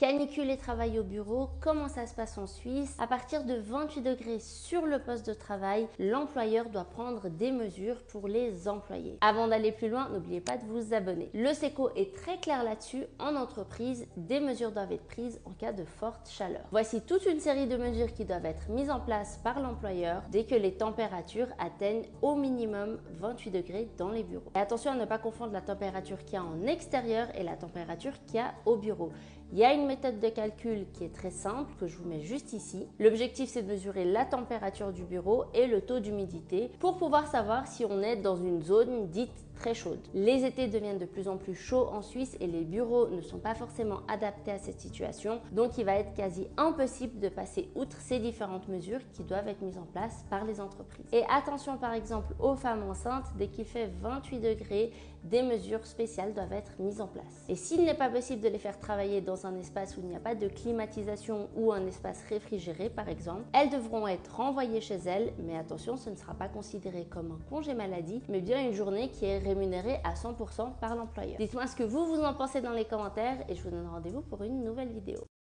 Canicule et travail au bureau, comment ça se passe en Suisse? À partir de 28 degrés sur le poste de travail, l'employeur doit prendre des mesures pour les employés. Avant d'aller plus loin, n'oubliez pas de vous abonner. Le SECO est très clair là-dessus. En entreprise, des mesures doivent être prises en cas de forte chaleur. Voici toute une série de mesures qui doivent être mises en place par l'employeur dès que les températures atteignent au minimum 28 degrés dans les bureaux. Et attention à ne pas confondre la température qu'il y a en extérieur et la température qu'il y a au bureau. Il y a une méthode de calcul qui est très simple que je vous mets juste ici. L'objectif, c'est de mesurer la température du bureau et le taux d'humidité pour pouvoir savoir si on est dans une zone dite très chaude. Les étés deviennent de plus en plus chauds en Suisse et les bureaux ne sont pas forcément adaptés à cette situation, donc il va être quasi impossible de passer outre ces différentes mesures qui doivent être mises en place par les entreprises. Et attention par exemple aux femmes enceintes, dès qu'il fait 28 degrés, des mesures spéciales doivent être mises en place. Et s'il n'est pas possible de les faire travailler dans un espace où il n'y a pas de climatisation ou un espace réfrigéré par exemple, elles devront être renvoyées chez elles, mais attention, ce ne sera pas considéré comme un congé maladie, mais bien une journée qui est rémunérée à 100% par l'employeur. Dites-moi ce que vous en pensez dans les commentaires et je vous donne rendez-vous pour une nouvelle vidéo.